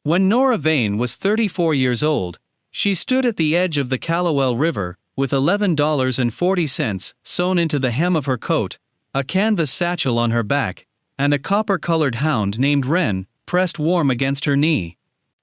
When Nora Vane was 34 years old, she stood at the edge of the Callowell River, with $11.40 sewn into the hem of her coat, a canvas satchel on her back, and a copper-colored hound named Wren, pressed warm against her knee.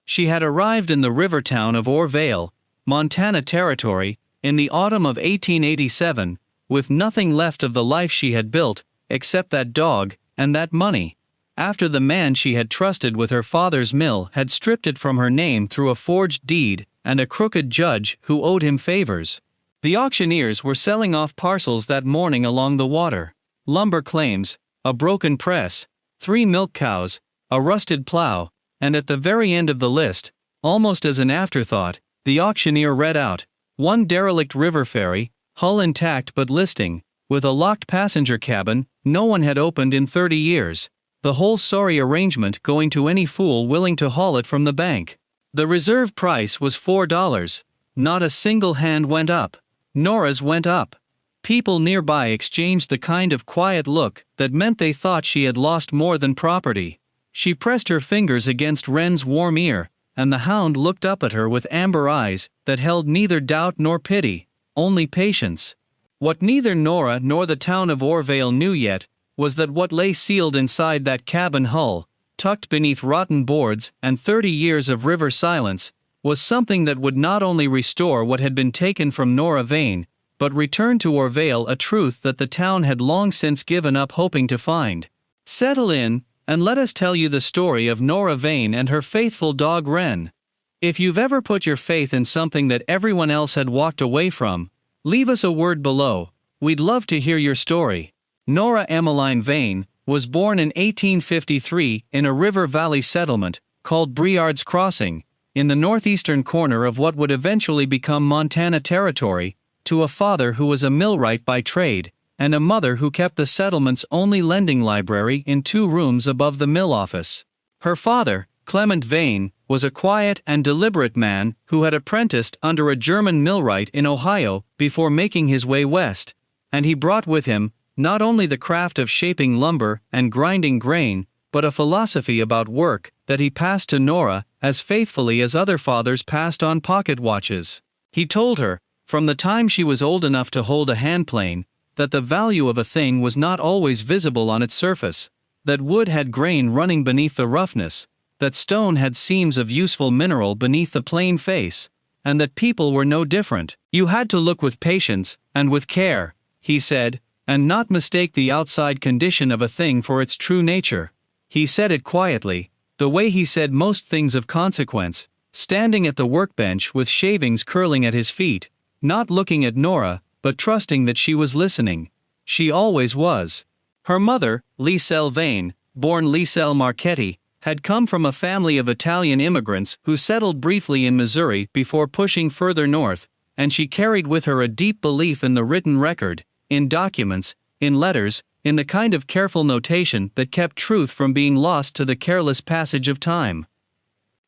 She had arrived in the river town of Orrvale, Montana Territory, in the autumn of 1887, with nothing left of the life she had built, except that dog, and that money, after the man she had trusted with her father's mill had stripped it from her name through a forged deed and a crooked judge who owed him favors. The auctioneers were selling off parcels that morning along the water: lumber claims, a broken press, 3 milk cows, a rusted plow, and at the very end of the list, almost as an afterthought, the auctioneer read out, one derelict river ferry, hull intact but listing, with a locked passenger cabin no one had opened in 30 years, the whole sorry arrangement going to any fool willing to haul it from the bank. The reserve price was $4. Not a single hand went up. Nora's went up. People nearby exchanged the kind of quiet look that meant they thought she had lost more than property. She pressed her fingers against Wren's warm ear, and the hound looked up at her with amber eyes that held neither doubt nor pity, only patience. What neither Nora nor the town of Orrvale knew yet was that what lay sealed inside that cabin hull, tucked beneath rotten boards and 30 years of river silence, was something that would not only restore what had been taken from Nora Vane, but return to Orrvale a truth that the town had long since given up hoping to find. Settle in, and let us tell you the story of Nora Vane and her faithful dog Wren. If you've ever put your faith in something that everyone else had walked away from, leave us a word below. We'd love to hear your story. Nora Emmeline Vane was born in 1853 in a river valley settlement called Briard's Crossing, in the northeastern corner of what would eventually become Montana Territory, to a father who was a millwright by trade, and a mother who kept the settlement's only lending library in 2 rooms above the mill office. Her father, Clement Vane, was a quiet and deliberate man who had apprenticed under a German millwright in Ohio before making his way west, and he brought with him not only the craft of shaping lumber and grinding grain, but a philosophy about work that he passed to Nora as faithfully as other fathers passed on pocket watches. He told her, from the time she was old enough to hold a handplane, that the value of a thing was not always visible on its surface, that wood had grain running beneath the roughness, that stone had seams of useful mineral beneath the plain face, and that people were no different. You had to look with patience and with care, he said, and not mistake the outside condition of a thing for its true nature. He said it quietly, the way he said most things of consequence, standing at the workbench with shavings curling at his feet, not looking at Nora, but trusting that she was listening. She always was. Her mother, Liselle Vane, born Liselle Marchetti, had come from a family of Italian immigrants who settled briefly in Missouri before pushing further north, and she carried with her a deep belief in the written record, in documents, in letters, in the kind of careful notation that kept truth from being lost to the careless passage of time.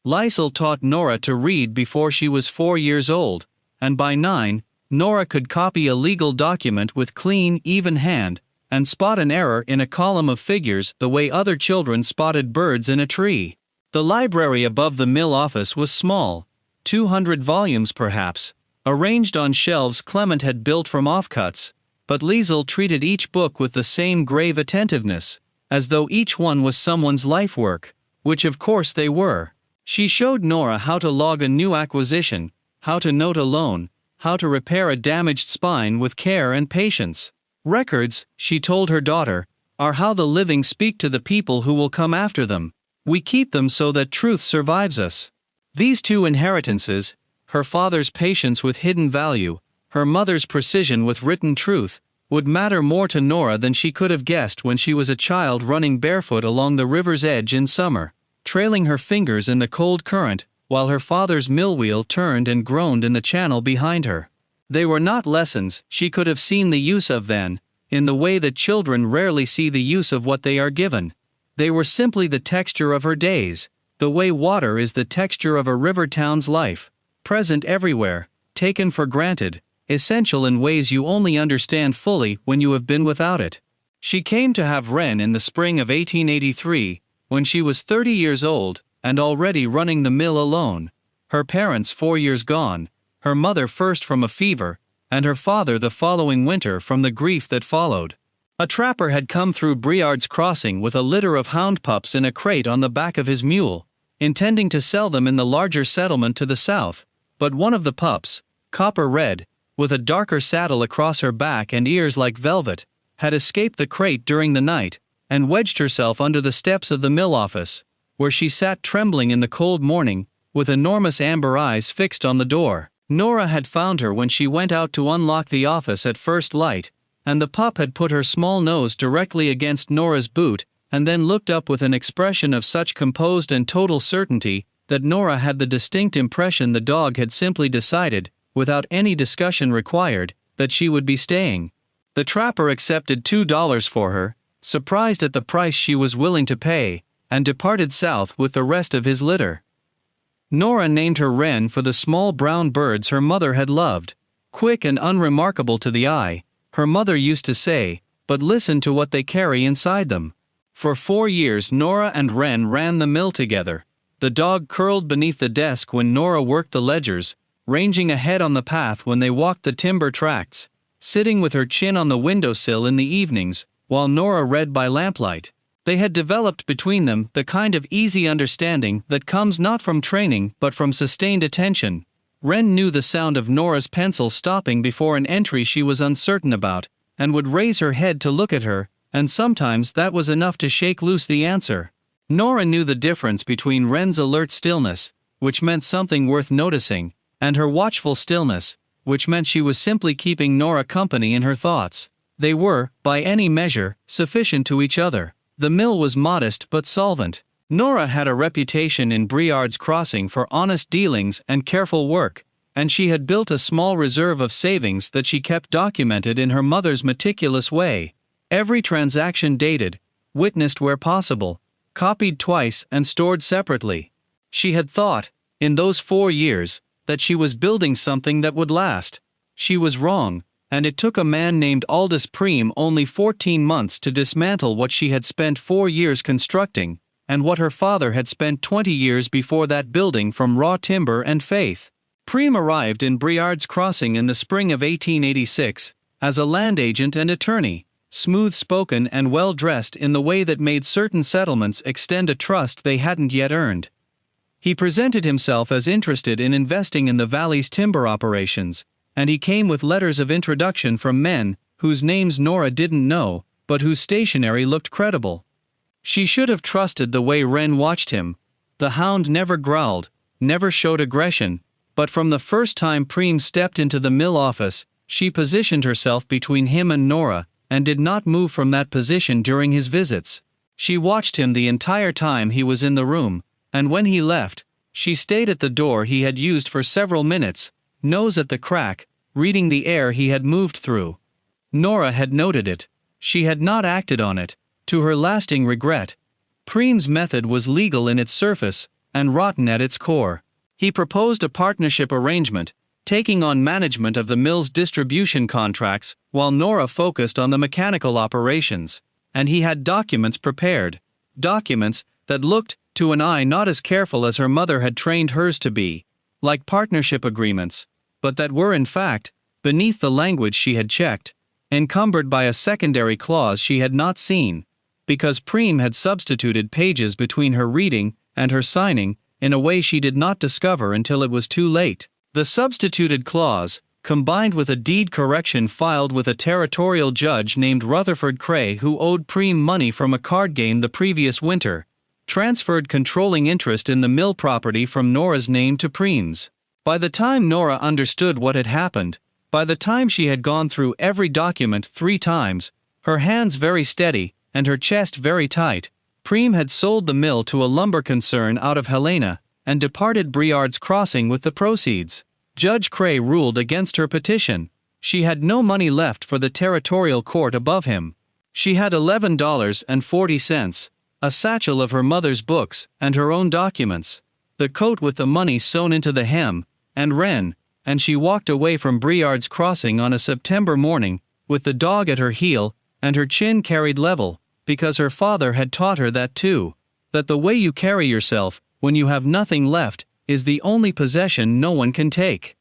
Liselle taught Nora to read before she was 4 years old, and by 9, Nora could copy a legal document with clean, even hand, and spot an error in a column of figures the way other children spotted birds in a tree. The library above the mill office was small, 200 volumes perhaps, arranged on shelves Clement had built from offcuts, but Liselle treated each book with the same grave attentiveness, as though each one was someone's life work, which of course they were. She showed Nora how to log a new acquisition, how to note a loan, how to repair a damaged spine with care and patience. Records, she told her daughter, are how the living speak to the people who will come after them. We keep them so that truth survives us. These 2 inheritances, her father's patience with hidden value, her mother's precision with written truth, would matter more to Nora than she could have guessed when she was a child running barefoot along the river's edge in summer, trailing her fingers in the cold current, while her father's mill wheel turned and groaned in the channel behind her. They were not lessons she could have seen the use of then, in the way that children rarely see the use of what they are given. They were simply the texture of her days, the way water is the texture of a river town's life, present everywhere, taken for granted, essential in ways you only understand fully when you have been without it. She came to have Wren in the spring of 1883, when she was 30 years old, and already running the mill alone. Her parents 4 years gone, her mother first from a fever, and her father the following winter from the grief that followed. A trapper had come through Briard's Crossing with a litter of hound pups in a crate on the back of his mule, intending to sell them in the larger settlement to the south, but one of the pups, copper red, with a darker saddle across her back and ears like velvet, had escaped the crate during the night, and wedged herself under the steps of the mill office, where she sat trembling in the cold morning, with enormous amber eyes fixed on the door. Nora had found her when she went out to unlock the office at first light, and the pup had put her small nose directly against Nora's boot, and then looked up with an expression of such composed and total certainty, that Nora had the distinct impression the dog had simply decided, without any discussion required, that she would be staying. The trapper accepted $2 for her, surprised at the price she was willing to pay, and departed south with the rest of his litter. Nora named her Wren for the small brown birds her mother had loved. Quick and unremarkable to the eye, her mother used to say, but listen to what they carry inside them. For 4 years Nora and Wren ran the mill together. The dog curled beneath the desk when Nora worked the ledgers, ranging ahead on the path when they walked the timber tracks, sitting with her chin on the windowsill in the evenings, while Nora read by lamplight. They had developed between them the kind of easy understanding that comes not from training but from sustained attention. Wren knew the sound of Nora's pencil stopping before an entry she was uncertain about, and would raise her head to look at her, and sometimes that was enough to shake loose the answer. Nora knew the difference between Wren's alert stillness, which meant something worth noticing, and her watchful stillness, which meant she was simply keeping Nora company in her thoughts. They were, by any measure, sufficient to each other. The mill was modest but solvent. Nora had a reputation in Briard's Crossing for honest dealings and careful work, and she had built a small reserve of savings that she kept documented in her mother's meticulous way. Every transaction dated, witnessed where possible, copied twice and stored separately. She had thought, in those 4 years, that she was building something that would last. She was wrong, and it took a man named Aldous Preem only 14 months to dismantle what she had spent 4 years constructing, and what her father had spent 20 years before that building from raw timber and faith. Preem arrived in Briard's Crossing in the spring of 1886, as a land agent and attorney, smooth-spoken and well-dressed in the way that made certain settlements extend a trust they hadn't yet earned. He presented himself as interested in investing in the valley's timber operations, and he came with letters of introduction from men whose names Nora didn't know, but whose stationery looked credible. She should have trusted the way Wren watched him. The hound never growled, never showed aggression, but from the first time Preem stepped into the mill office, she positioned herself between him and Nora, and did not move from that position during his visits. She watched him the entire time he was in the room, and when he left, she stayed at the door he had used for several minutes, nose at the crack, reading the air he had moved through. Nora had noted it. She had not acted on it, to her lasting regret. Preem's method was legal in its surface, and rotten at its core. He proposed a partnership arrangement, taking on management of the mill's distribution contracts, while Nora focused on the mechanical operations, and he had documents prepared. Documents that looked, to an eye not as careful as her mother had trained hers to be, like partnership agreements, but that were in fact, beneath the language she had checked, encumbered by a secondary clause she had not seen, because Preem had substituted pages between her reading and her signing in a way she did not discover until it was too late. The substituted clause, combined with a deed correction filed with a territorial judge named Rutherford Cray who owed Preem money from a card game the previous winter, transferred controlling interest in the mill property from Nora's name to Preem's. By the time Nora understood what had happened, by the time she had gone through every document 3 times, her hands very steady, and her chest very tight, Preem had sold the mill to a lumber concern out of Helena, and departed Briard's Crossing with the proceeds. Judge Cray ruled against her petition. She had no money left for the territorial court above him. She had $11.40, a satchel of her mother's books, and her own documents, the coat with the money sewn into the hem, and Wren, and she walked away from Briard's Crossing on a September morning, with the dog at her heel, and her chin carried level, because her father had taught her that too, that the way you carry yourself when you have nothing left, is the only possession no one can take.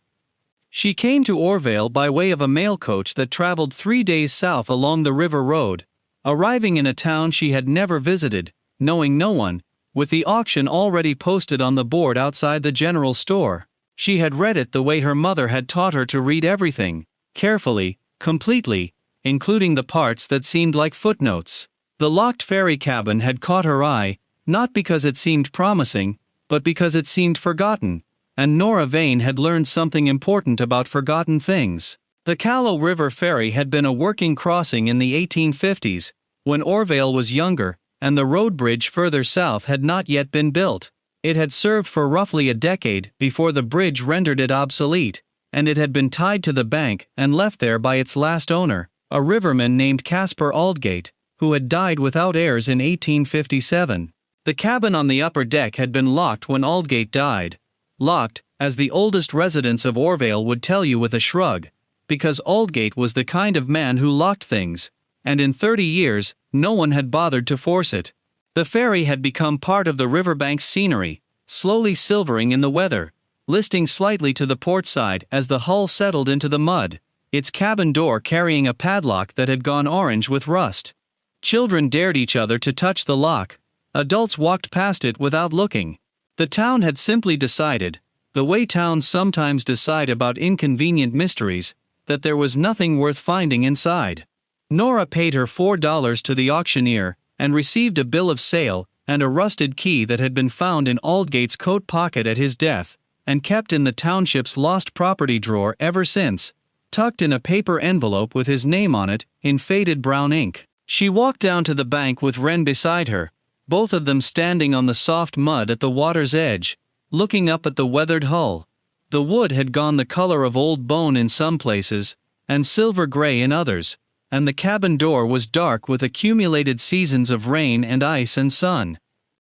She came to Orvale by way of a mail coach that traveled 3 days south along the river road, arriving in a town she had never visited, knowing no one, with the auction already posted on the board outside the general store. She had read it the way her mother had taught her to read everything, carefully, completely, including the parts that seemed like footnotes. The locked ferry cabin had caught her eye, not because it seemed promising, but because it seemed forgotten, and Nora Vane had learned something important about forgotten things. The Callow River Ferry had been a working crossing in the 1850s, when Orvale was younger, and the road bridge further south had not yet been built. It had served for roughly a decade before the bridge rendered it obsolete, and it had been tied to the bank and left there by its last owner, a riverman named Caspar Aldgate, who had died without heirs in 1857. The cabin on the upper deck had been locked when Aldgate died. Locked, as the oldest residents of Orvale would tell you with a shrug, because Aldgate was the kind of man who locked things, and in 30 years, no one had bothered to force it. The ferry had become part of the riverbank's scenery, slowly silvering in the weather, listing slightly to the port side as the hull settled into the mud, its cabin door carrying a padlock that had gone orange with rust. Children dared each other to touch the lock. Adults walked past it without looking. The town had simply decided, the way towns sometimes decide about inconvenient mysteries, that there was nothing worth finding inside. Nora paid her $4 to the auctioneer, and received a bill of sale, and a rusted key that had been found in Aldgate's coat pocket at his death, and kept in the township's lost property drawer ever since, tucked in a paper envelope with his name on it, in faded brown ink. She walked down to the bank with Wren beside her, both of them standing on the soft mud at the water's edge, looking up at the weathered hull. The wood had gone the color of old bone in some places, and silver gray in others, and the cabin door was dark with accumulated seasons of rain and ice and sun.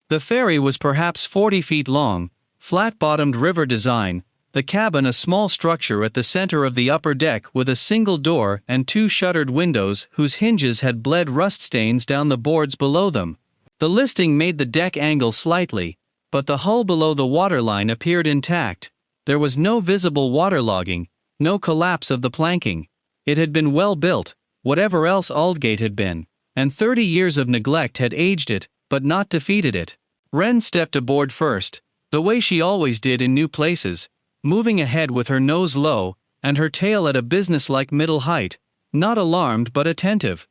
The ferry was perhaps 40 feet long, flat-bottomed river design, the cabin a small structure at the center of the upper deck with a single door and 2 shuttered windows whose hinges had bled rust stains down the boards below them. The listing made the deck angle slightly, but the hull below the waterline appeared intact. There was no visible waterlogging, no collapse of the planking. It had been well built, whatever else Aldgate had been, and 30 years of neglect had aged it, but not defeated it. Wren stepped aboard first, the way she always did in new places, moving ahead with her nose low, and her tail at a businesslike middle height, not alarmed but attentive.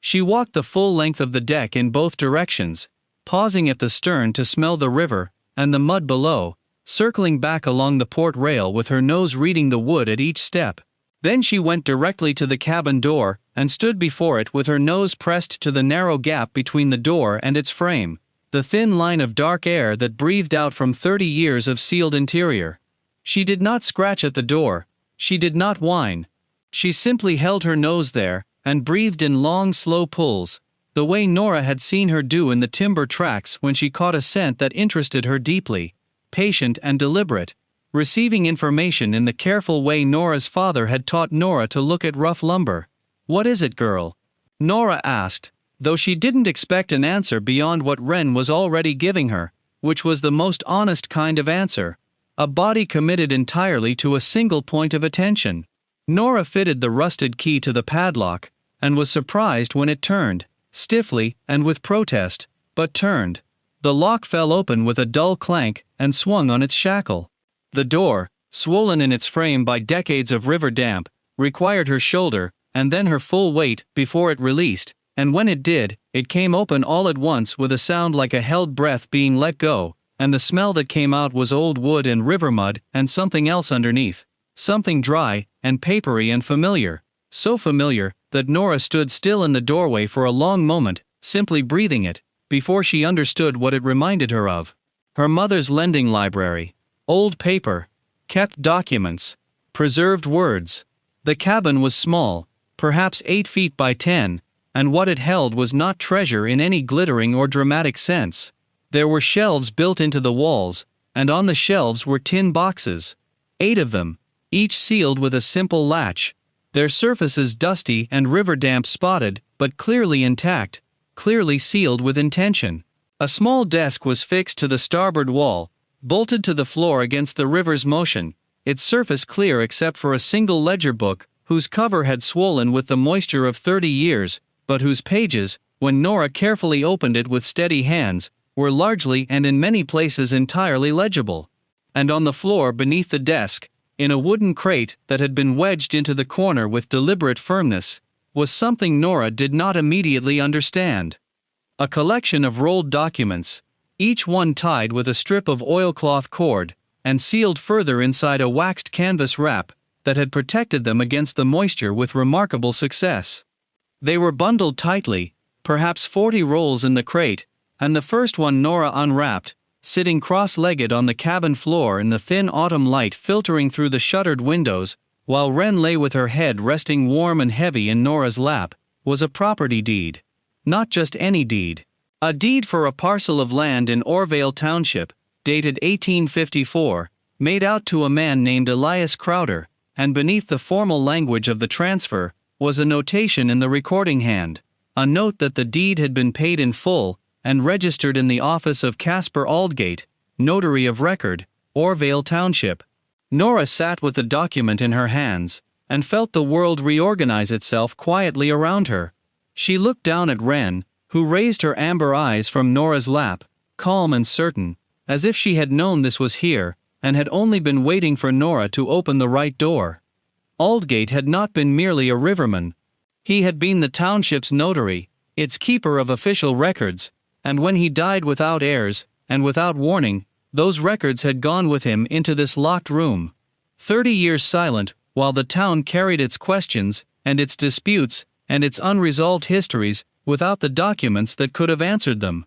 She walked the full length of the deck in both directions, pausing at the stern to smell the river, and the mud below, circling back along the port rail with her nose reading the wood at each step. Then she went directly to the cabin door, and stood before it with her nose pressed to the narrow gap between the door and its frame, the thin line of dark air that breathed out from 30 years of sealed interior. She did not scratch at the door, she did not whine. She simply held her nose there, and breathed in long slow pulls, the way Nora had seen her do in the timber tracks when she caught a scent that interested her deeply, patient and deliberate, receiving information in the careful way Nora's father had taught Nora to look at rough lumber. "What is it, girl?" Nora asked, though she didn't expect an answer beyond what Wren was already giving her, which was the most honest kind of answer, a body committed entirely to a single point of attention. Nora fitted the rusted key to the padlock, and was surprised when it turned, stiffly and with protest, but turned. The lock fell open with a dull clank and swung on its shackle. The door, swollen in its frame by decades of river damp, required her shoulder, and then her full weight, before it released, and when it did, it came open all at once with a sound like a held breath being let go, and the smell that came out was old wood and river mud and something else underneath. Something dry, and papery and familiar, so familiar, that Nora stood still in the doorway for a long moment, simply breathing it, before she understood what it reminded her of. Her mother's lending library. Old paper. Kept documents. Preserved words. The cabin was small, perhaps 8 feet by 10, and what it held was not treasure in any glittering or dramatic sense. There were shelves built into the walls, and on the shelves were tin boxes. 8 of them, each sealed with a simple latch, their surfaces dusty and river damp spotted, but clearly intact, clearly sealed with intention. A small desk was fixed to the starboard wall, bolted to the floor against the river's motion, its surface clear except for a single ledger book, whose cover had swollen with the moisture of 30 years, but whose pages, when Nora carefully opened it with steady hands, were largely and in many places entirely legible. And on the floor beneath the desk, in a wooden crate that had been wedged into the corner with deliberate firmness, was something Nora did not immediately understand. A collection of rolled documents, each one tied with a strip of oilcloth cord, and sealed further inside a waxed canvas wrap that had protected them against the moisture with remarkable success. They were bundled tightly, perhaps 40 rolls in the crate, and the first one Nora unwrapped, sitting cross-legged on the cabin floor in the thin autumn light filtering through the shuttered windows, while Wren lay with her head resting warm and heavy in Nora's lap, was a property deed. Not just any deed. A deed for a parcel of land in Orvale Township, dated 1854, made out to a man named Elias Crowder, and beneath the formal language of the transfer, was a notation in the recording hand, a note that the deed had been paid in full, and registered in the office of Caspar Aldgate, notary of record, Orvale Township. Nora sat with the document in her hands, and felt the world reorganize itself quietly around her. She looked down at Wren, who raised her amber eyes from Nora's lap, calm and certain, as if she had known this was here, and had only been waiting for Nora to open the right door. Aldgate had not been merely a riverman. He had been the township's notary, its keeper of official records, and when he died without heirs, and without warning, those records had gone with him into this locked room. 30 years silent, while the town carried its questions, and its disputes, and its unresolved histories, without the documents that could have answered them.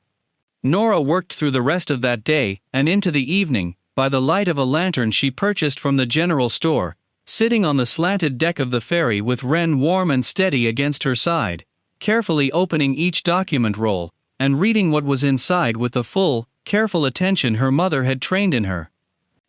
Nora worked through the rest of that day, and into the evening, by the light of a lantern she purchased from the general store, sitting on the slanted deck of the ferry with Wren warm and steady against her side, carefully opening each document roll, and reading what was inside with the full, careful attention her mother had trained in her.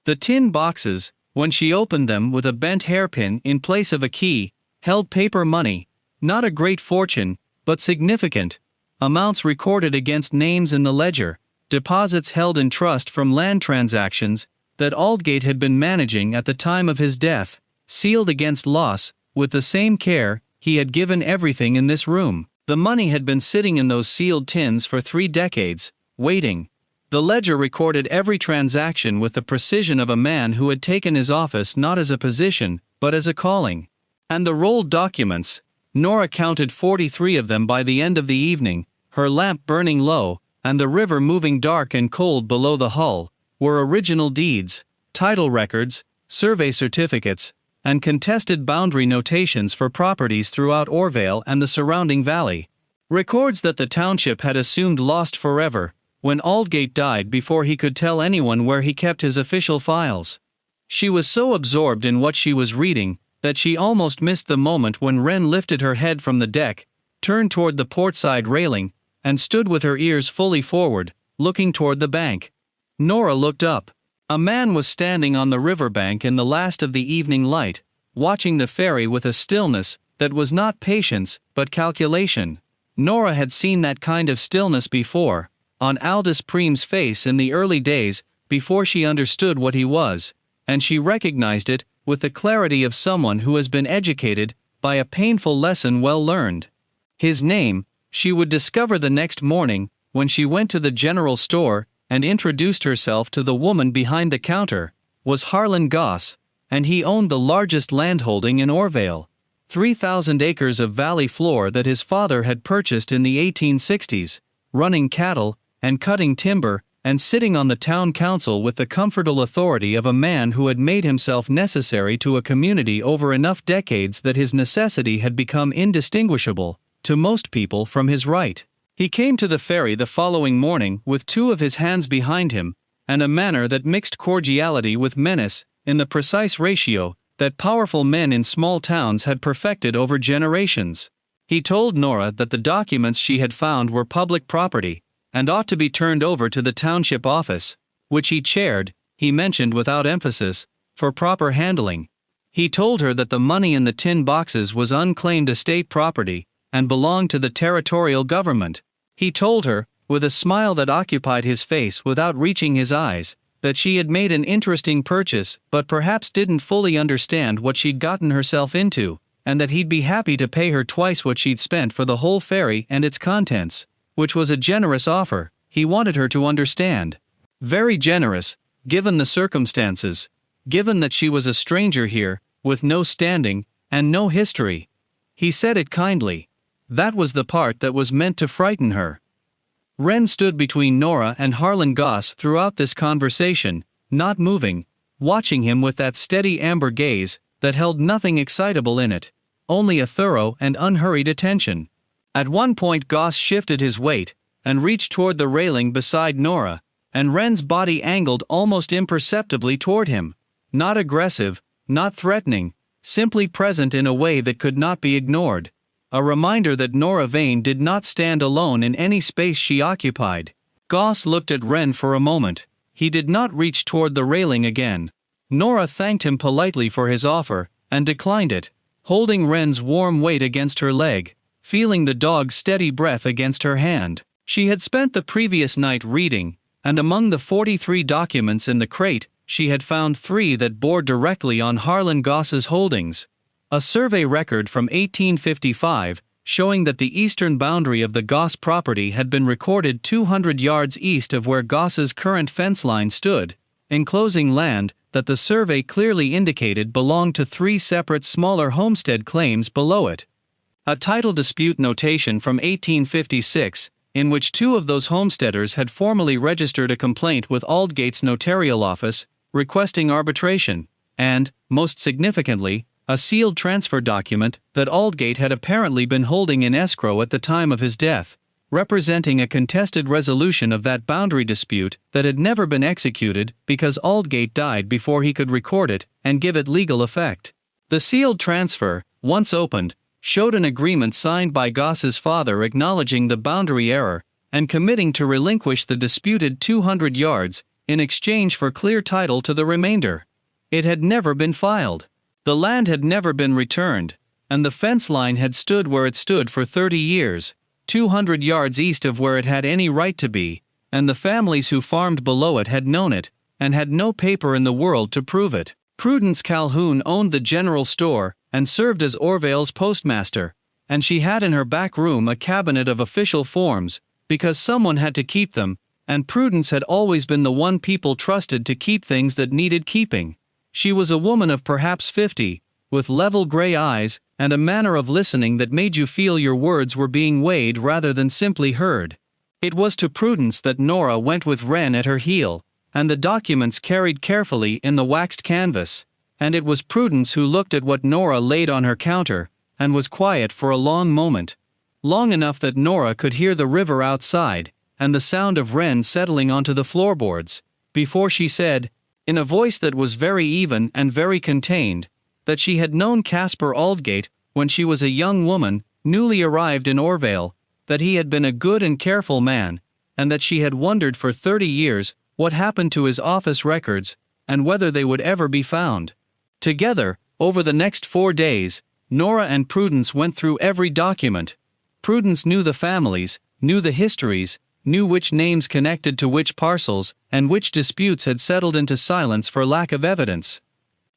The tin boxes, when she opened them with a bent hairpin in place of a key, held paper money, not a great fortune, but significant, amounts recorded against names in the ledger, deposits held in trust from land transactions that Aldgate had been managing at the time of his death, sealed against loss, with the same care he had given everything in this room. The money had been sitting in those sealed tins for 3 decades, waiting. The ledger recorded every transaction with the precision of a man who had taken his office not as a position, but as a calling. And the rolled documents, Nora counted 43 of them by the end of the evening, her lamp burning low, and the river moving dark and cold below the hull, were original deeds, title records, survey certificates, and contested boundary notations for properties throughout Orvale and the surrounding valley. Records that the township had assumed lost forever, when Aldgate died before he could tell anyone where he kept his official files. She was so absorbed in what she was reading, that she almost missed the moment when Wren lifted her head from the deck, turned toward the portside railing, and stood with her ears fully forward, looking toward the bank. Nora looked up. A man was standing on the riverbank in the last of the evening light, watching the ferry with a stillness that was not patience, but calculation. Nora had seen that kind of stillness before, on Aldous Preem's face in the early days, before she understood what he was, and she recognized it with the clarity of someone who has been educated by a painful lesson well learned. His name, she would discover the next morning, when she went to the general store and introduced herself to the woman behind the counter, was Harlan Goss, and he owned the largest landholding in Orvale, 3,000 acres of valley floor that his father had purchased in the 1860s, running cattle, and cutting timber, and sitting on the town council with the comfortable authority of a man who had made himself necessary to a community over enough decades that his necessity had become indistinguishable, to most people, from his right. He came to the ferry the following morning with 2 of his hands behind him, and a manner that mixed cordiality with menace, in the precise ratio that powerful men in small towns had perfected over generations. He told Nora that the documents she had found were public property, and ought to be turned over to the township office, which he chaired, he mentioned without emphasis, for proper handling. He told her that the money in the tin boxes was unclaimed estate property, and belonged to the territorial government. He told her, with a smile that occupied his face without reaching his eyes, that she had made an interesting purchase but perhaps didn't fully understand what she'd gotten herself into, and that he'd be happy to pay her twice what she'd spent for the whole ferry and its contents, which was a generous offer, he wanted her to understand. Very generous, given the circumstances, given that she was a stranger here, with no standing, and no history. He said it kindly. That was the part that was meant to frighten her. Wren stood between Nora and Harlan Goss throughout this conversation, not moving, watching him with that steady amber gaze that held nothing excitable in it, only a thorough and unhurried attention. At one point Goss shifted his weight and reached toward the railing beside Nora, and Wren's body angled almost imperceptibly toward him, not aggressive, not threatening, simply present in a way that could not be ignored. A reminder that Nora Vane did not stand alone in any space she occupied. Goss looked at Wren for a moment. He did not reach toward the railing again. Nora thanked him politely for his offer, and declined it, holding Wren's warm weight against her leg, feeling the dog's steady breath against her hand. She had spent the previous night reading, and among the 43 documents in the crate, she had found 3 that bore directly on Harlan Goss's holdings. A survey record from 1855, showing that the eastern boundary of the Goss property had been recorded 200 yards east of where Goss's current fence line stood, enclosing land that the survey clearly indicated belonged to 3 separate smaller homestead claims below it. A title dispute notation from 1856, in which 2 of those homesteaders had formally registered a complaint with Aldgate's notarial office, requesting arbitration, and, most significantly, a sealed transfer document that Aldgate had apparently been holding in escrow at the time of his death, representing a contested resolution of that boundary dispute that had never been executed because Aldgate died before he could record it and give it legal effect. The sealed transfer, once opened, showed an agreement signed by Goss's father acknowledging the boundary error and committing to relinquish the disputed 200 yards in exchange for clear title to the remainder. It had never been filed. The land had never been returned, and the fence line had stood where it stood for 30 years, 200 yards east of where it had any right to be, and the families who farmed below it had known it, and had no paper in the world to prove it. Prudence Calhoun owned the general store and served as Orvale's postmaster, and she had in her back room a cabinet of official forms, because someone had to keep them, and Prudence had always been the one people trusted to keep things that needed keeping. She was a woman of perhaps 50, with level gray eyes, and a manner of listening that made you feel your words were being weighed rather than simply heard. It was to Prudence that Nora went with Wren at her heel, and the documents carried carefully in the waxed canvas, and it was Prudence who looked at what Nora laid on her counter, and was quiet for a long moment, long enough that Nora could hear the river outside, and the sound of Wren settling onto the floorboards, before she said, in a voice that was very even and very contained, that she had known Caspar Aldgate when she was a young woman, newly arrived in Orvale, that he had been a good and careful man, and that she had wondered for 30 years what happened to his office records, and whether they would ever be found. Together, over the next 4 days, Nora and Prudence went through every document. Prudence knew the families, knew the histories, knew which names connected to which parcels, and which disputes had settled into silence for lack of evidence.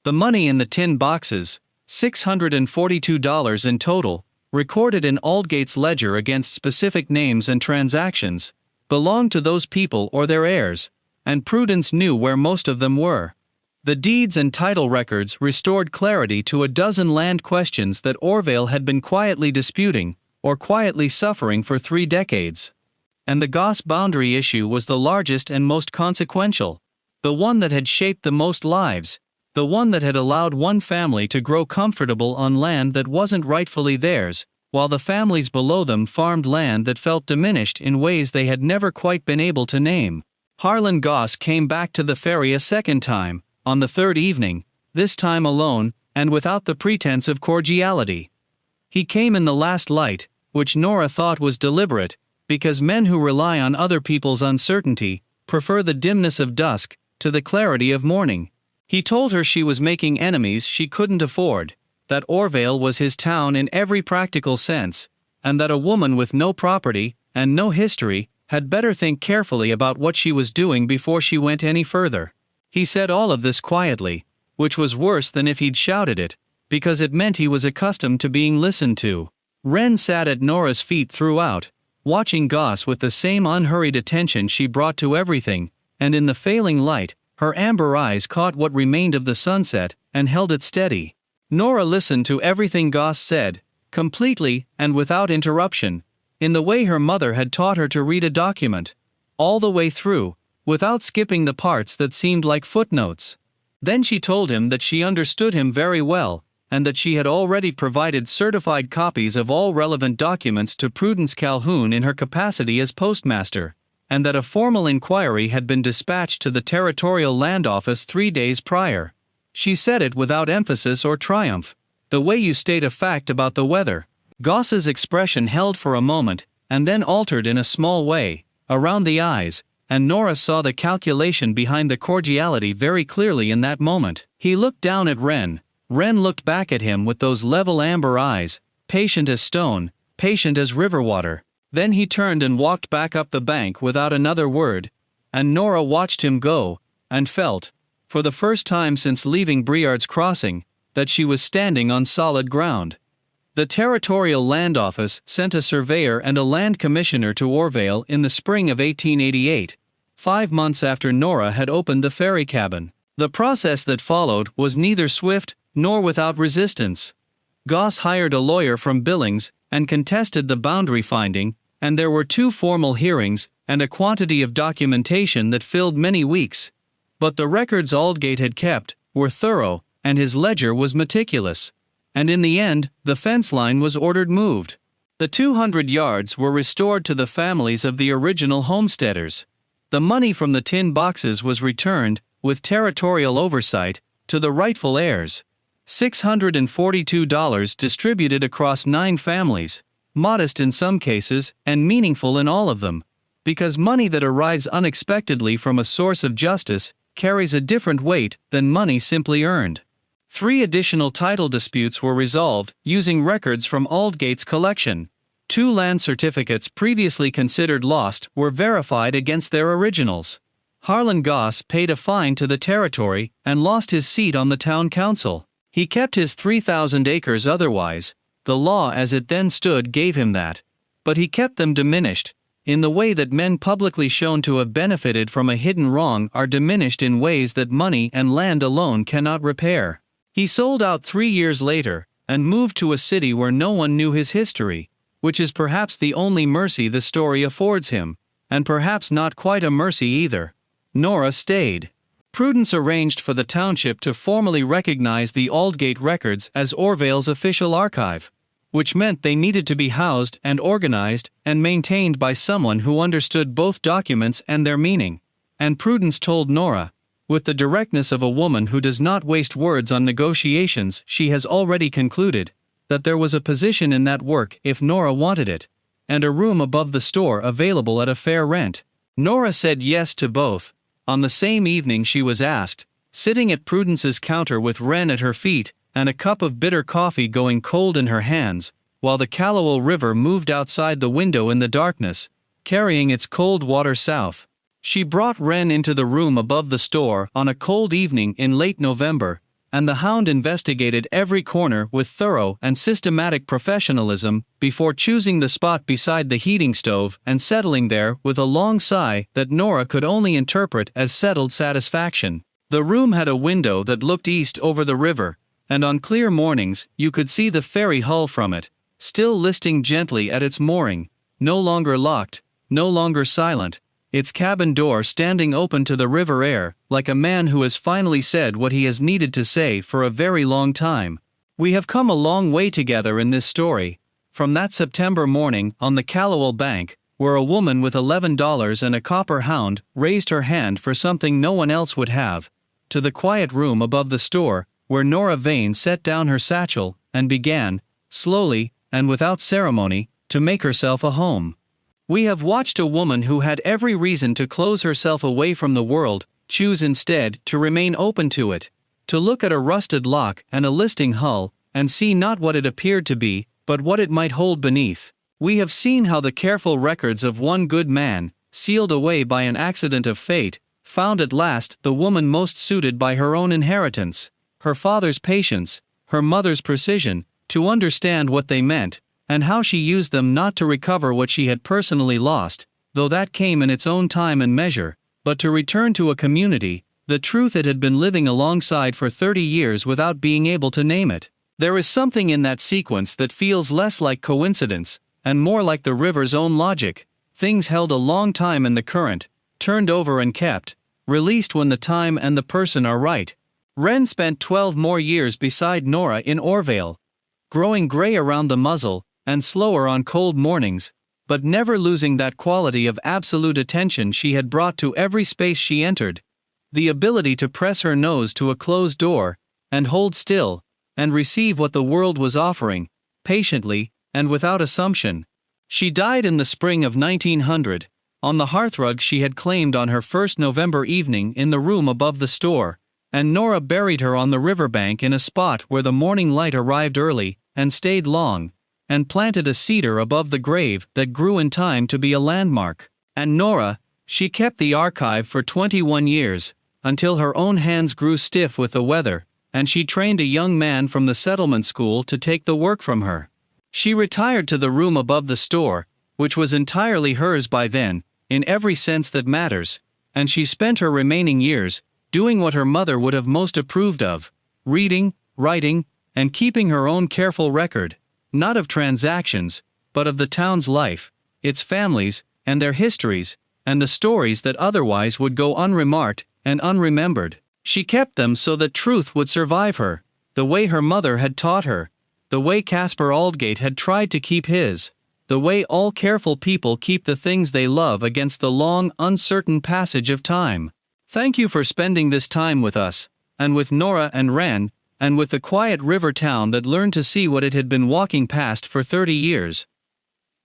The money in the tin boxes, $642 in total, recorded in Aldgate's ledger against specific names and transactions, belonged to those people or their heirs, and Prudence knew where most of them were. The deeds and title records restored clarity to a dozen land questions that Orvale had been quietly disputing, or quietly suffering for 3 decades. And the Goss boundary issue was the largest and most consequential, the one that had shaped the most lives, the one that had allowed one family to grow comfortable on land that wasn't rightfully theirs, while the families below them farmed land that felt diminished in ways they had never quite been able to name. Harlan Goss came back to the ferry a second time, on the 3rd evening, this time alone, and without the pretense of cordiality. He came in the last light, which Nora thought was deliberate, because men who rely on other people's uncertainty prefer the dimness of dusk to the clarity of morning. He told her she was making enemies she couldn't afford, that Orvale was his town in every practical sense, and that a woman with no property and no history had better think carefully about what she was doing before she went any further. He said all of this quietly, which was worse than if he'd shouted it, because it meant he was accustomed to being listened to. Wren sat at Nora's feet throughout, watching Goss with the same unhurried attention she brought to everything, and in the failing light, her amber eyes caught what remained of the sunset and held it steady. Nora listened to everything Goss said, completely and without interruption, in the way her mother had taught her to read a document, all the way through, without skipping the parts that seemed like footnotes. Then she told him that she understood him very well, and that she had already provided certified copies of all relevant documents to Prudence Calhoun in her capacity as postmaster, and that a formal inquiry had been dispatched to the Territorial Land Office 3 days prior. She said it without emphasis or triumph, the way you state a fact about the weather. Goss's expression held for a moment, and then altered in a small way, around the eyes, and Nora saw the calculation behind the cordiality very clearly in that moment. He looked down at Wren. Wren looked back at him with those level amber eyes, patient as stone, patient as river water. Then he turned and walked back up the bank without another word, and Nora watched him go, and felt, for the first time since leaving Briard's Crossing, that she was standing on solid ground. The Territorial Land Office sent a surveyor and a land commissioner to Orvale in the spring of 1888, 5 months after Nora had opened the Ferry cabin. The process that followed was neither swift nor without resistance. Goss hired a lawyer from Billings and contested the boundary finding, and there were 2 formal hearings and a quantity of documentation that filled many weeks. But the records Aldgate had kept were thorough, and his ledger was meticulous. And in the end, the fence line was ordered moved. The 200 yards were restored to the families of the original homesteaders. The money from the tin boxes was returned, with territorial oversight, to the rightful heirs. $642 distributed across 9 families, modest in some cases and meaningful in all of them, because money that arrives unexpectedly from a source of justice carries a different weight than money simply earned. 3 additional title disputes were resolved using records from Aldgate's collection. 2 land certificates previously considered lost were verified against their originals. Harlan Goss paid a fine to the territory and lost his seat on the town council. He kept his 3,000 acres otherwise, the law as it then stood gave him that. But he kept them diminished, in the way that men publicly shown to have benefited from a hidden wrong are diminished in ways that money and land alone cannot repair. He sold out 3 years later, and moved to a city where no one knew his history, which is perhaps the only mercy the story affords him, and perhaps not quite a mercy either. Nora stayed. Prudence arranged for the township to formally recognize the Aldgate records as Orvale's official archive, which meant they needed to be housed and organized and maintained by someone who understood both documents and their meaning. And Prudence told Nora, with the directness of a woman who does not waste words on negotiations she has already concluded, that there was a position in that work if Nora wanted it, and a room above the store available at a fair rent. Nora said yes to both. On the same evening she was asked, sitting at Prudence's counter with Wren at her feet, and a cup of bitter coffee going cold in her hands, while the Callowell River moved outside the window in the darkness, carrying its cold water south. She brought Wren into the room above the store on a cold evening in late November, and the hound investigated every corner with thorough and systematic professionalism before choosing the spot beside the heating stove and settling there with a long sigh that Nora could only interpret as settled satisfaction. The room had a window that looked east over the river, and on clear mornings you could see the ferry hull from it, still listing gently at its mooring, no longer locked, no longer silent, its cabin door standing open to the river air, like a man who has finally said what he has needed to say for a very long time. We have come a long way together in this story, from that September morning on the Callowell bank, where a woman with $11 and a copper hound raised her hand for something no one else would have, to the quiet room above the store, where Nora Vane set down her satchel and began, slowly and without ceremony, to make herself a home. We have watched a woman who had every reason to close herself away from the world, choose instead to remain open to it, to look at a rusted lock and a listing hull, and see not what it appeared to be, but what it might hold beneath. We have seen how the careful records of one good man, sealed away by an accident of fate, found at last the woman most suited by her own inheritance, her father's patience, her mother's precision, to understand what they meant, and how she used them not to recover what she had personally lost, though that came in its own time and measure, but to return to a community, the truth it had been living alongside for 30 years without being able to name it. There is something in that sequence that feels less like coincidence, and more like the river's own logic, things held a long time in the current, turned over and kept, released when the time and the person are right. Wren spent 12 more years beside Nora in Orvale, growing grey around the muzzle, and slower on cold mornings, but never losing that quality of absolute attention she had brought to every space she entered. The ability to press her nose to a closed door, and hold still, and receive what the world was offering, patiently, and without assumption. She died in the spring of 1900, on the hearthrug she had claimed on her first November evening in the room above the store, and Nora buried her on the riverbank in a spot where the morning light arrived early, and stayed long, and planted a cedar above the grave that grew in time to be a landmark. And Nora, she kept the archive for 21 years, until her own hands grew stiff with the weather, and she trained a young man from the settlement school to take the work from her. She retired to the room above the store, which was entirely hers by then, in every sense that matters, and she spent her remaining years doing what her mother would have most approved of, reading, writing, and keeping her own careful record, not of transactions, but of the town's life, its families, and their histories, and the stories that otherwise would go unremarked and unremembered. She kept them so that truth would survive her, the way her mother had taught her, the way Caspar Aldgate had tried to keep his, the way all careful people keep the things they love against the long, uncertain passage of time. Thank you for spending this time with us, and with Nora and Wren, and with the quiet river town that learned to see what it had been walking past for 30 years.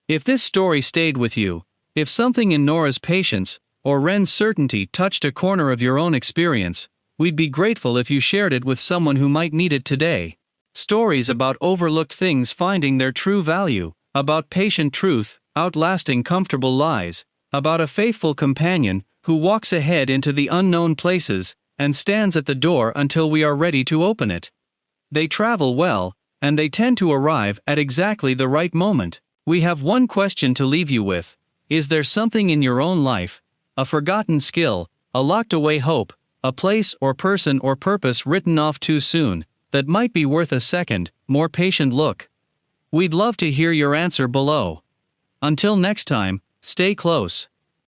If this story stayed with you, if something in Nora's patience, or Wren's certainty touched a corner of your own experience, we'd be grateful if you shared it with someone who might need it today. Stories about overlooked things finding their true value, about patient truth, outlasting comfortable lies, about a faithful companion who walks ahead into the unknown places, and stands at the door until we are ready to open it. They travel well, and they tend to arrive at exactly the right moment. We have one question to leave you with. Is there something in your own life, a forgotten skill, a locked-away hope, a place or person or purpose written off too soon, that might be worth a second, more patient look? We'd love to hear your answer below. Until next time, stay close.